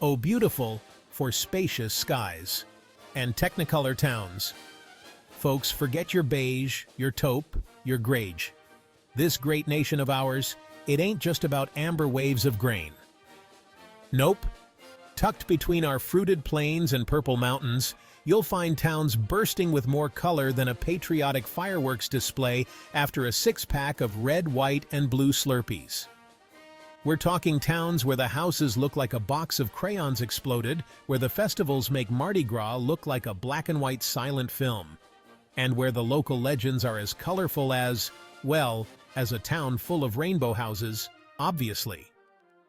Oh, beautiful for spacious skies and technicolor towns. Folks, forget your beige, your taupe, your greige. This great nation of ours, it ain't just about amber waves of grain. Nope. Tucked between our fruited plains and purple mountains, you'll find towns bursting with more color than a patriotic fireworks display after a six-pack of red, white, and blue Slurpees. We're talking towns where the houses look like a box of crayons exploded, where the festivals make Mardi Gras look like a black and white silent film, and where the local legends are as colorful as, well, as a town full of rainbow houses, obviously.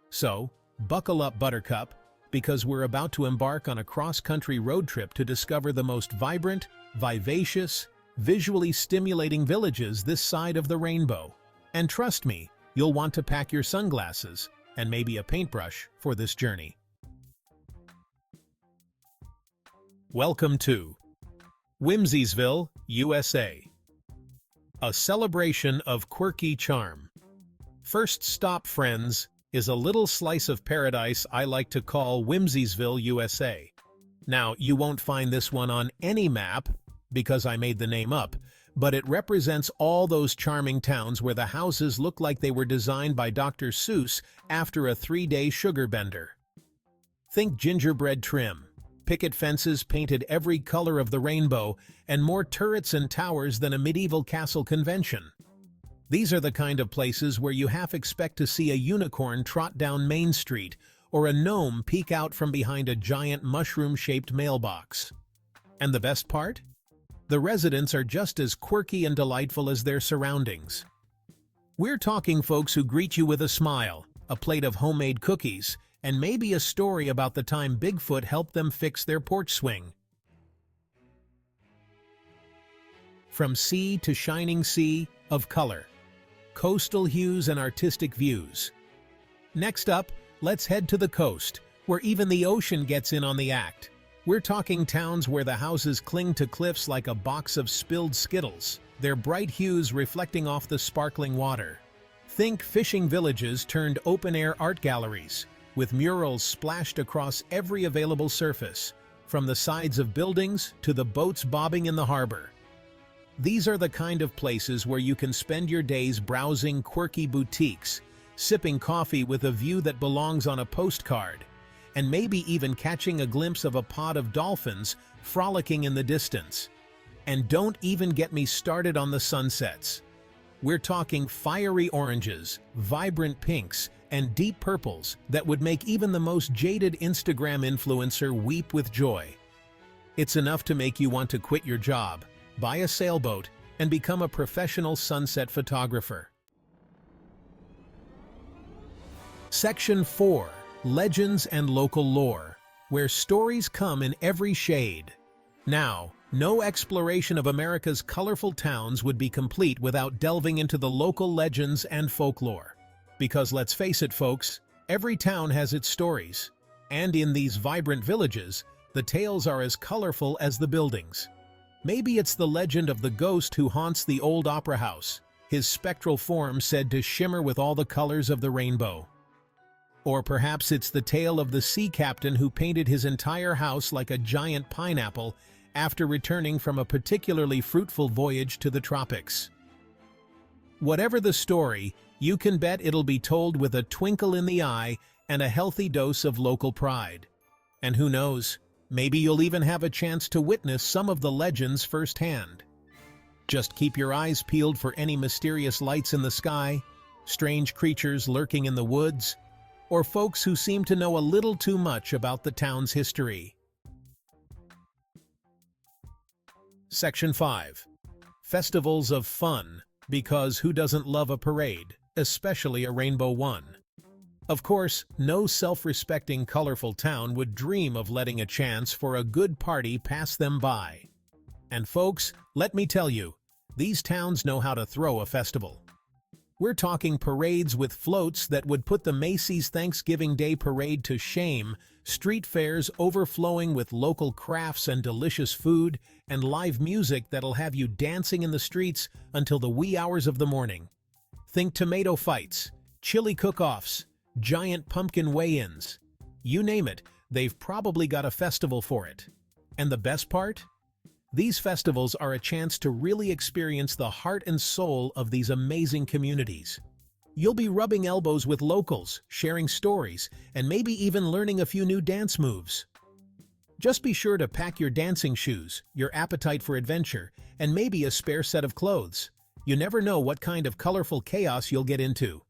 So, buckle up, Buttercup, because we're about to embark on a cross-country road trip to discover the most vibrant, vivacious, visually stimulating villages this side of the rainbow. And trust me, you'll want to pack your sunglasses and maybe a paintbrush for this journey. Welcome to Whimsiesville, USA. A celebration of quirky charm. First stop, friends, is a little slice of paradise I like to call Whimsiesville, USA. Now, you won't find this one on any map, because I made the name up, but it represents all those charming towns where the houses look like they were designed by Dr. Seuss after a 3-day sugar bender. Think gingerbread trim, picket fences painted every color of the rainbow, and more turrets and towers than a medieval castle convention. These are the kind of places where you half expect to see a unicorn trot down Main Street or a gnome peek out from behind a giant mushroom-shaped mailbox. And the best part? The residents are just as quirky and delightful as their surroundings. We're talking folks who greet you with a smile, a plate of homemade cookies, and maybe a story about the time Bigfoot helped them fix their porch swing. From sea to shining sea of color, coastal hues and artistic views. Next up, let's head to the coast, where even the ocean gets in on the act. We're talking towns where the houses cling to cliffs like a box of spilled Skittles, their bright hues reflecting off the sparkling water. Think fishing villages turned open-air art galleries, with murals splashed across every available surface, from the sides of buildings to the boats bobbing in the harbor. These are the kind of places where you can spend your days browsing quirky boutiques, sipping coffee with a view that belongs on a postcard, and maybe even catching a glimpse of a pod of dolphins frolicking in the distance. And don't even get me started on the sunsets. We're talking fiery oranges, vibrant pinks, and deep purples that would make even the most jaded Instagram influencer weep with joy. It's enough to make you want to quit your job, buy a sailboat, and become a professional sunset photographer. Section 4. Legends and Local Lore, where stories come in every shade. Now, no exploration of America's colorful towns would be complete without delving into the local legends and folklore. Because let's face it, folks, every town has its stories. And in these vibrant villages, the tales are as colorful as the buildings. Maybe it's the legend of the ghost who haunts the old opera house, his spectral form said to shimmer with all the colors of the rainbow. Or perhaps it's the tale of the sea captain who painted his entire house like a giant pineapple after returning from a particularly fruitful voyage to the tropics. Whatever the story, you can bet it'll be told with a twinkle in the eye and a healthy dose of local pride. And who knows, maybe you'll even have a chance to witness some of the legends firsthand. Just keep your eyes peeled for any mysterious lights in the sky, strange creatures lurking in the woods, or folks who seem to know a little too much about the town's history. Section 5. Festivals of Fun, because who doesn't love a parade, especially a rainbow one? Of course, no self-respecting, colorful town would dream of letting a chance for a good party pass them by. And folks, let me tell you, these towns know how to throw a festival. We're talking parades with floats that would put the Macy's Thanksgiving Day Parade to shame, street fairs overflowing with local crafts and delicious food, and live music that'll have you dancing in the streets until the wee hours of the morning. Think tomato fights, chili cook-offs, giant pumpkin weigh-ins. You name it, they've probably got a festival for it. And the best part? These festivals are a chance to really experience the heart and soul of these amazing communities. You'll be rubbing elbows with locals, sharing stories, and maybe even learning a few new dance moves. Just be sure to pack your dancing shoes, your appetite for adventure, and maybe a spare set of clothes. You never know what kind of colorful chaos you'll get into.